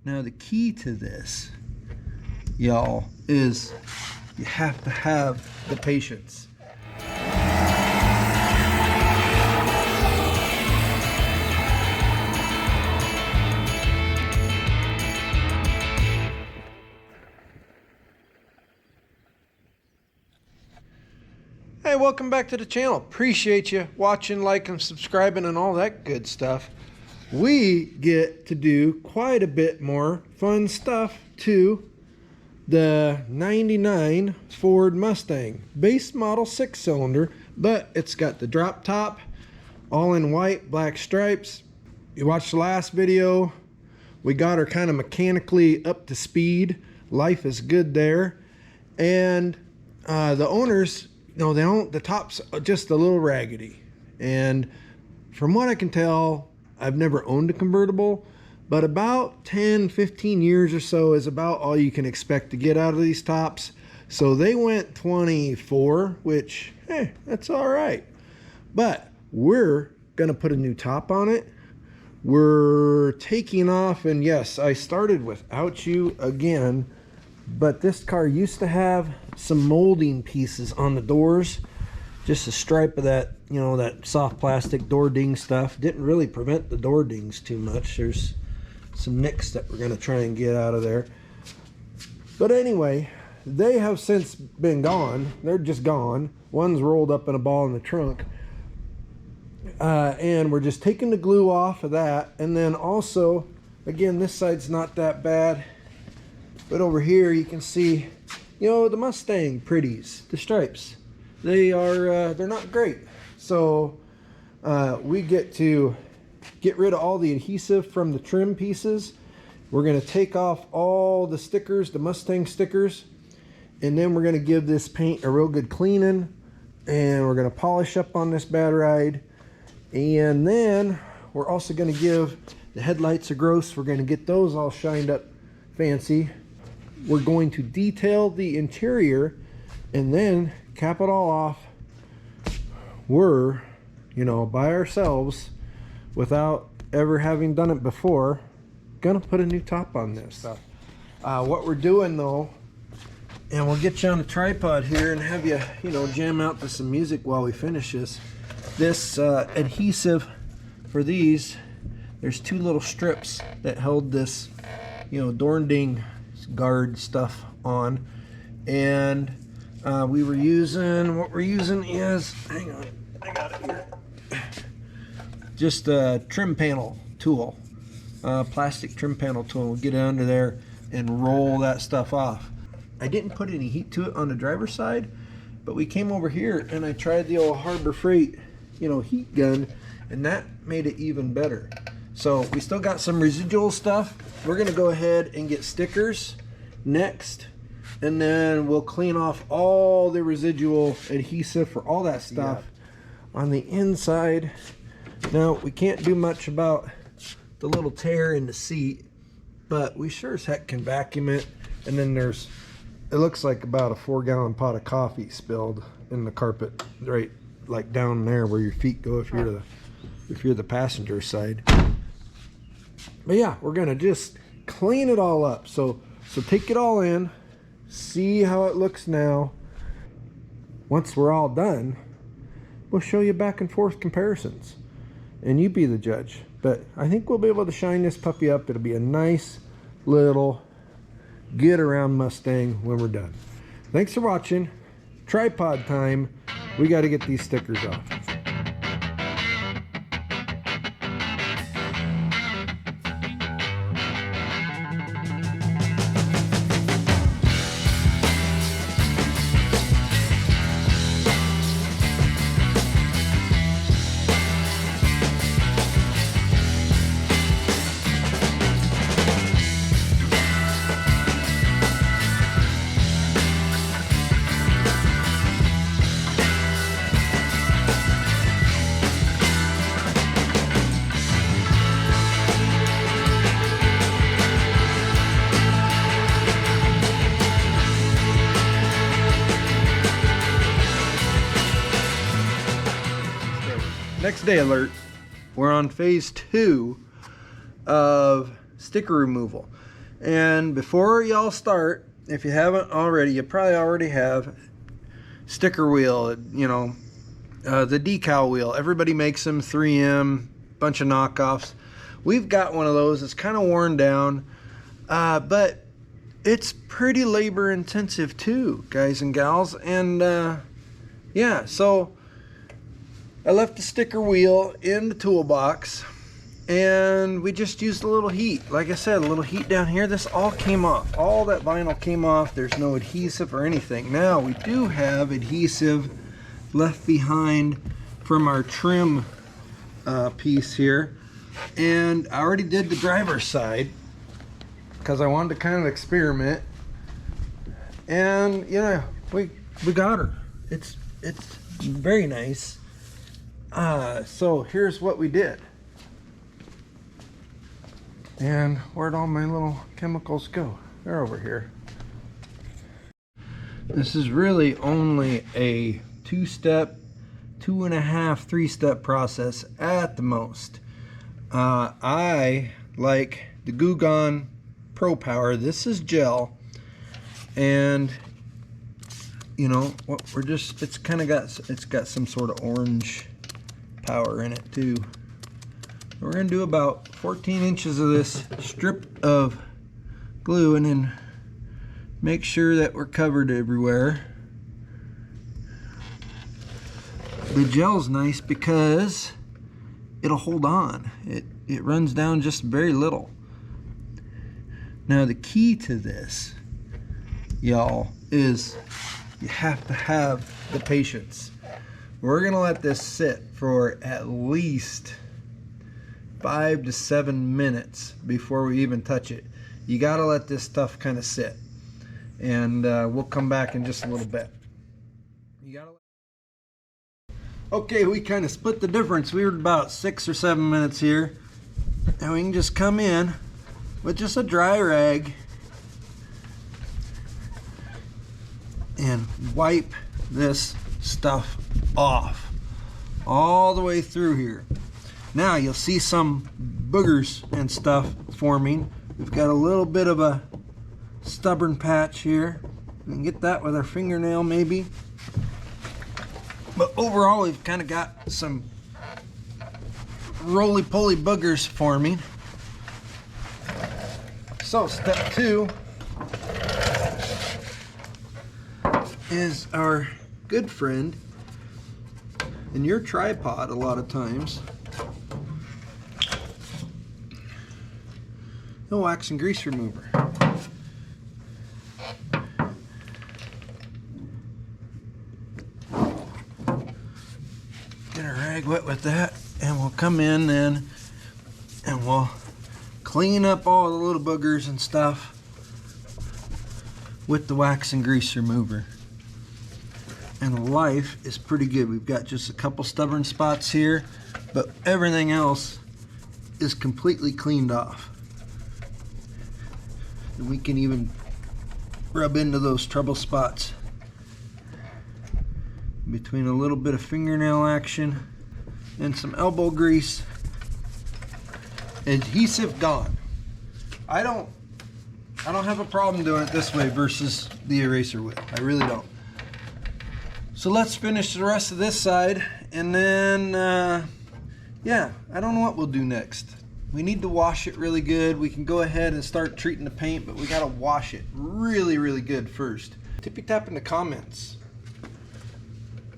Now the key to this, y'all, is you have to have the patience. Hey, welcome back to the channel. Appreciate you watching, liking, subscribing, and all that good stuff. We get to do quite a bit more fun stuff to the 99 Ford Mustang. Base model 6-cylinder, but it's got the drop top, all in white, black stripes. You watched the last video. We got her kind of mechanically up to speed. Life is good there. And the owners, no, they don't, the top's just a little raggedy. And from what I can tell, I've never owned a convertible, but about 10-15 years or so is about all you can expect to get out of these tops. So they went 24, which, hey, that's all right. But we're gonna put a new top on it. We're taking off, and yes, I started without you again, but this car used to have some molding pieces on the doors, just a stripe of that, you know, that soft plastic door ding stuff. Didn't really prevent the door dings too much. There's some nicks that we're going to try and get out of there. But anyway, they have since been gone. They're just gone. One's rolled up in a ball in the trunk. And we're just taking the glue off of that. And then also, again, this side's not that bad. But over here you can see, you know, the Mustang pretties, the stripes. They are, they're not great. So we get to get rid of all the adhesive from the trim pieces. We're gonna take off all the stickers, the Mustang stickers, and then we're gonna give this paint a real good cleaning, and we're gonna polish up on this bad ride. And then we're also gonna give the headlights a gross. We're gonna get those all shined up fancy. We're going to detail the interior and then cap it all off. We're, you know, by ourselves, without ever having done it before, gonna put a new top on this stuff. What we're doing though, and we'll get you on the tripod here and have you, you know, jam out to some music while we finish this adhesive for these. There's two little strips that held this, you know, door ding guard stuff on, and we were using, what we're using is, hang on, I got it here, just a trim panel tool, plastic trim panel tool. We'll get it under there and roll that stuff off. I didn't put any heat to it on the driver's side, but we came over here and I tried the old Harbor Freight, you know, heat gun, and that made it even better. So we still got some residual stuff. We're gonna go ahead and get stickers next, and then we'll clean off all the residual adhesive for all that stuff on the inside. Now we can't do much about the little tear in the seat, but we sure as heck can vacuum it. And then there's, it looks like about a 4-gallon pot of coffee spilled in the carpet, right like down there where your feet go if you're the passenger side. But yeah, we're gonna just clean it all up. So take it all in, see how it looks now. Once we're all done, we'll show you back and forth comparisons, and you be the judge. But I think we'll be able to shine this puppy up. It'll be a nice little get around Mustang when we're done. Thanks for watching. Tripod time. We got to get these stickers off. Next day alert. We're on phase 2 of sticker removal. And before y'all start, if you haven't already, you probably already have sticker wheel, you know, the decal wheel. Everybody makes them, 3M, bunch of knockoffs. We've got one of those. It's kind of worn down, but it's pretty labor intensive too, guys and gals. And yeah, so I left the sticker wheel in the toolbox, and we just used a little heat. Like I said, a little heat down here. This all came off. All that vinyl came off. There's no adhesive or anything. Now we do have adhesive left behind from our trim piece here. And I already did the driver's side because I wanted to kind of experiment. And you know, we got her. It's very nice. So here's what we did. And where'd all my little chemicals go? They're over here. This is really only a 2-step, 2.5, 3-step process at the most. I like the Goo Gone Pro Power. This is gel, and you know what, we're just, it's got some sort of orange power in it too. We're gonna do about 14 inches of this strip of glue, and then make sure that we're covered everywhere. The gel's nice because it'll hold on. It runs down just very little. Now the key to this, y'all, is you have to have the patience. We're gonna let this sit for at least 5 to 7 minutes before we even touch it. You gotta let this stuff kind of sit, and we'll come back in just a little bit. Okay, we kind of split the difference. We were about 6 or 7 minutes here, and we can just come in with just a dry rag and wipe this stuff off all the way through here. Now you'll see some boogers and stuff forming. We've got a little bit of a stubborn patch here. We can get that with our fingernail maybe. But overall, we've kind of got some roly-poly boogers forming. So step 2 is our good friend in your tripod a lot of times. The wax and grease remover. Get our rag wet with that, and we'll come in then and we'll clean up all the little boogers and stuff with the wax and grease remover. And life is pretty good. We've got just a couple stubborn spots here, but everything else is completely cleaned off. And we can even rub into those trouble spots between a little bit of fingernail action and some elbow grease. Adhesive gone. I don't have a problem doing it this way versus the eraser wheel. I really don't. So let's finish the rest of this side, and then yeah, I don't know what we'll do next. We need to wash it really good. We can go ahead and start treating the paint, but we gotta wash it really, really good first. Tippy tap in the comments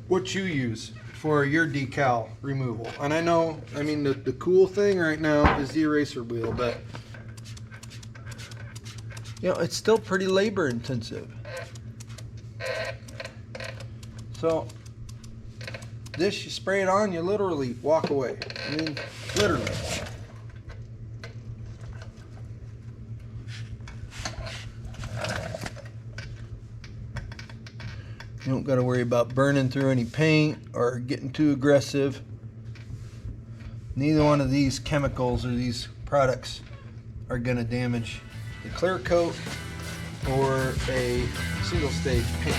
what you use for your decal removal. And I know, I mean, the cool thing right now is the eraser wheel, but you know, it's still pretty labor intensive. So this, you spray it on, you literally walk away. I mean, literally. You don't got to worry about burning through any paint or getting too aggressive. Neither one of these chemicals or these products are going to damage the clear coat or a single stage paint.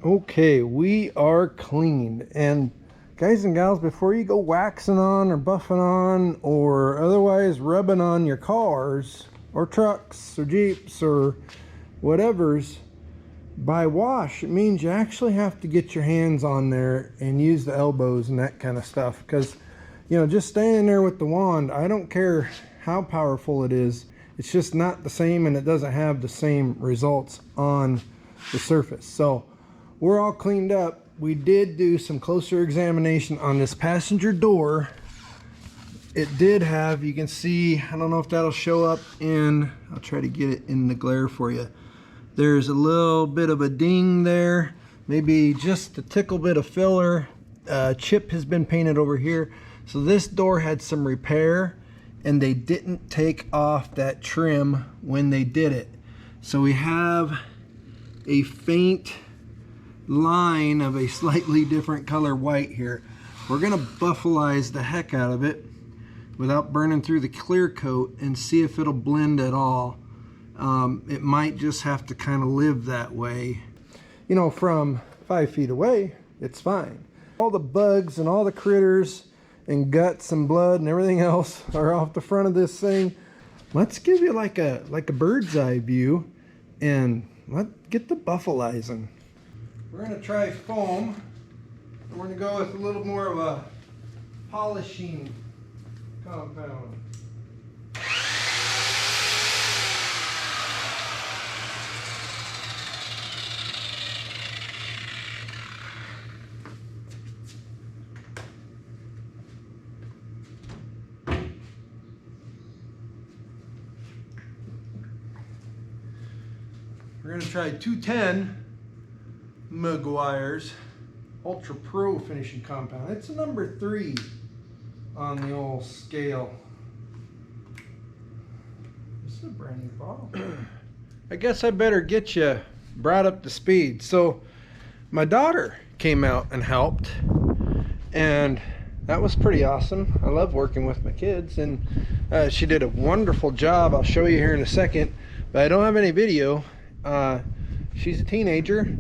Okay, we are clean. And guys and gals, before you go waxing on or buffing on or otherwise rubbing on your cars or trucks or Jeeps or whatever's, by wash, it means you actually have to get your hands on there and use the elbows and that kind of stuff. Because, you know, just standing there with the wand, I don't care how powerful it is, it's just not the same, and it doesn't have the same results on the surface. So we're all cleaned up. We did do some closer examination on this passenger door. It did have, you can see, I don't know if that'll show up in, I'll try to get it in the glare for you. There's a little bit of a ding there, maybe just a tickle bit of filler. Chip has been painted over here. So this door had some repair, and they didn't take off that trim when they did it. So we have a faint line of a slightly different color white here. We're gonna buffalize the heck out of it without burning through the clear coat and see if it'll blend at all. It might just have to kind of live that way. You know, from 5 feet away, it's fine. All the bugs and all the critters and guts and blood and everything else are off the front of this thing. Let's give you like a bird's eye view and get the buffalizing. We're gonna try foam. We're gonna go with a little more of a polishing compound. We're gonna try 210 Meguiar's Ultra Pro finishing compound. It's a number 3 on the old scale. This is a brand new bottle. I guess I better get you brought up to speed. So my daughter came out and helped, and that was pretty awesome. I love working with my kids, and she did a wonderful job. I'll show you here in a second, but I don't have any video. She's a teenager,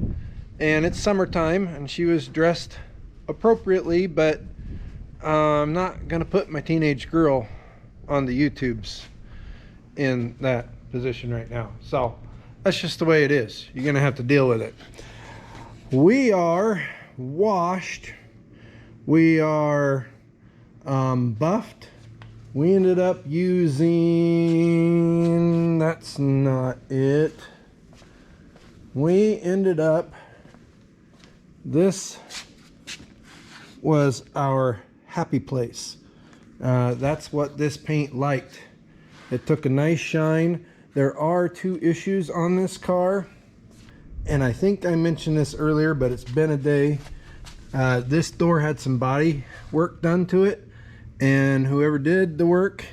and it's summertime, and she was dressed appropriately, but I'm not gonna put my teenage girl on the YouTubes in that position right now. So that's just the way it is. You're gonna have to deal with it. We are washed. We are buffed. We ended up using, that's not it. We ended up, this was our happy place. That's what this paint liked. It took a nice shine. There are 2 issues on this car, and I think I mentioned this earlier, but it's been a day. This door had some body work done to it, and whoever did the work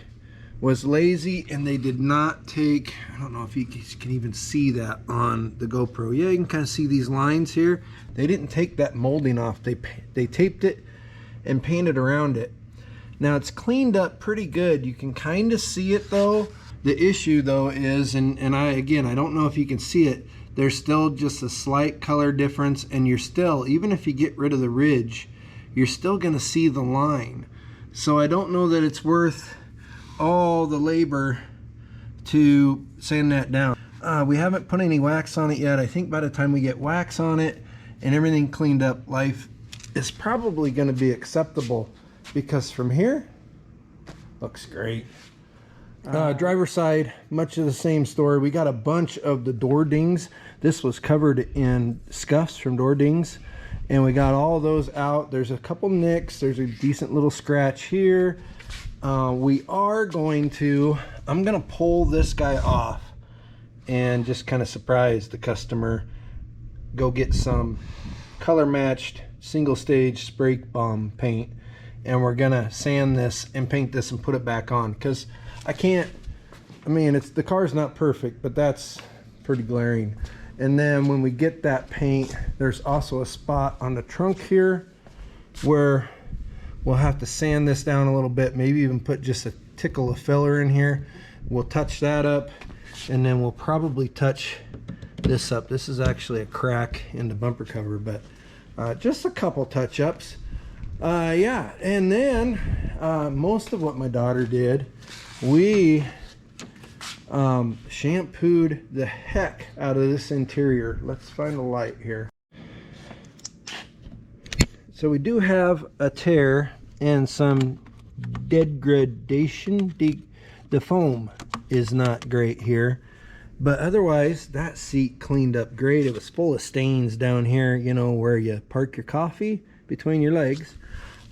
was lazy, and they did not take, I don't know if you can even see that on the GoPro. Yeah, you can kind of see these lines here. They didn't take that molding off. They taped it and painted around it. Now it's cleaned up pretty good. You can kind of see it though. The issue though is, and I don't know if you can see it, there's still just a slight color difference, and you're still, even if you get rid of the ridge, you're still gonna see the line. So I don't know that it's worth all the labor to sand that down. We haven't put any wax on it yet. I think by the time we get wax on it and everything cleaned up, life is probably going to be acceptable, because from here looks great. Driver's side, much of the same story. We got a bunch of the door dings. This was covered in scuffs from door dings, and we got all those out. There's a couple nicks. There's a decent little scratch here. We are going to, I'm going to pull this guy off and just kind of surprise the customer. Go get some color matched single stage spray bomb paint, and we're going to sand this and paint this and put it back on, because I can't, I mean, the car's not perfect, but that's pretty glaring. And then when we get that paint, there's also a spot on the trunk here where we'll have to sand this down a little bit, maybe even put just a tickle of filler in here. We'll touch that up, and then we'll probably touch this up. This is actually a crack in the bumper cover, but just a couple touch-ups. Yeah, and then most of what my daughter did, we shampooed the heck out of this interior. Let's find a light here. So we do have a tear and some degradation. The foam is not great here, but otherwise that seat cleaned up great. It was full of stains down here, you know, where you park your coffee between your legs.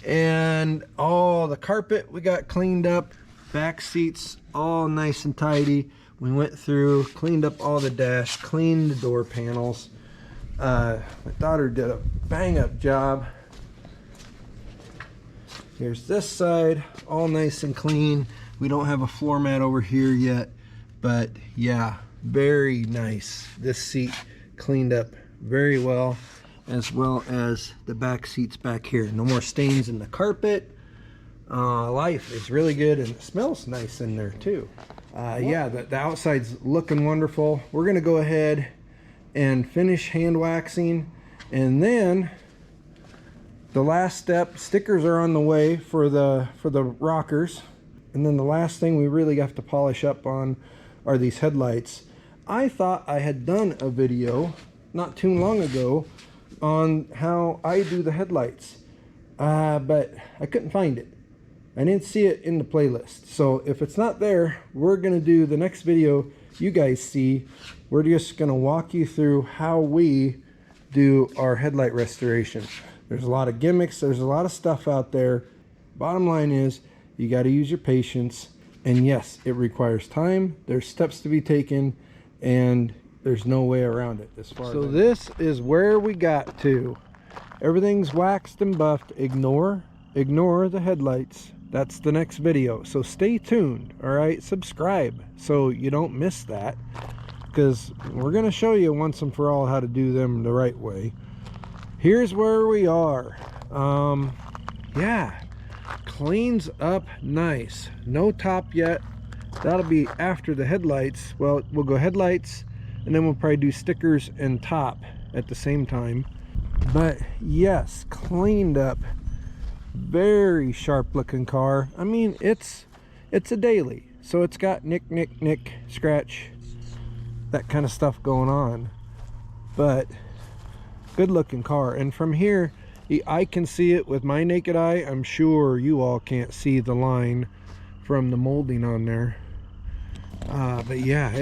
And all the carpet we got cleaned up. Back seats all nice and tidy. We went through, cleaned up all the dash, cleaned the door panels. My daughter did a bang up job. Here's this side, all nice and clean. We don't have a floor mat over here yet, but yeah, very nice. This seat cleaned up very well, as well as the back seats back here. No more stains in the carpet. Life is really good, and it smells nice in there too. Yeah, the outside's looking wonderful. We're gonna go ahead and finish hand waxing, and then the last step, stickers are on the way for the rockers. And then the last thing we really have to polish up on are these headlights. I thought I had done a video not too long ago on how I do the headlights, but I couldn't find it. I didn't see it in the playlist. So if it's not there, we're gonna do the next video you guys see. We're just gonna walk you through how we do our headlight restoration. There's a lot of gimmicks, there's a lot of stuff out there. Bottom line is, you got to use your patience, and yes, it requires time. There's steps to be taken, and there's no way around it as far. So this is where we got to. Everything's waxed and buffed. Ignore the headlights. That's the next video. So stay tuned. All right, subscribe so you don't miss that, because we're gonna show you once and for all how to do them the right way. Here's where we are. Yeah, cleans up nice. No top yet. That'll be after the headlights. Well, we'll go headlights, and then we'll probably do stickers and top at the same time. But yes, cleaned up. Very sharp looking car. I mean, it's a daily, so it's got nick, scratch, that kind of stuff going on, but good looking car. And from here I can see it with my naked eye. I'm sure you all can't see the line from the molding on there, but yeah,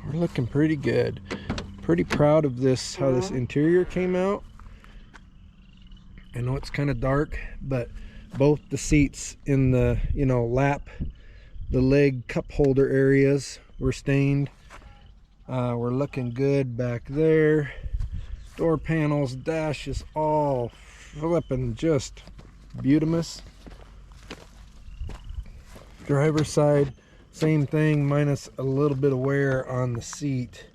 we're looking pretty good. Pretty proud of this, how this interior came out. I know it's kind of dark, but both the seats in the, you know, lap, the leg cup holder areas were stained. We're looking good back there. Door panels, dash is all flipping just beautimous. Driver's side, same thing, minus a little bit of wear on the seat.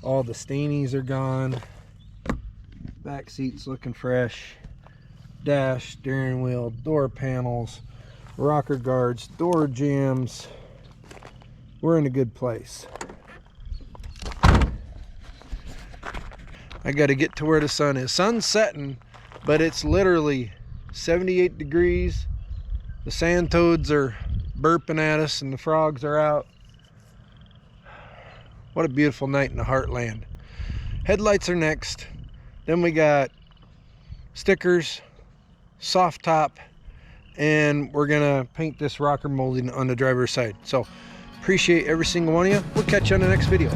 All the stainies are gone. Back seat's looking fresh. Dash, steering wheel, door panels, rocker guards, door jambs. We're in a good place. I got to get to where the sun is. Sun's setting, but it's literally 78 degrees. The sand toads are burping at us, and the frogs are out. What a beautiful night in the heartland. Headlights are next. Then we got stickers, soft top, and we're gonna paint this rocker molding on the driver's side. So appreciate every single one of you. We'll catch you on the next video.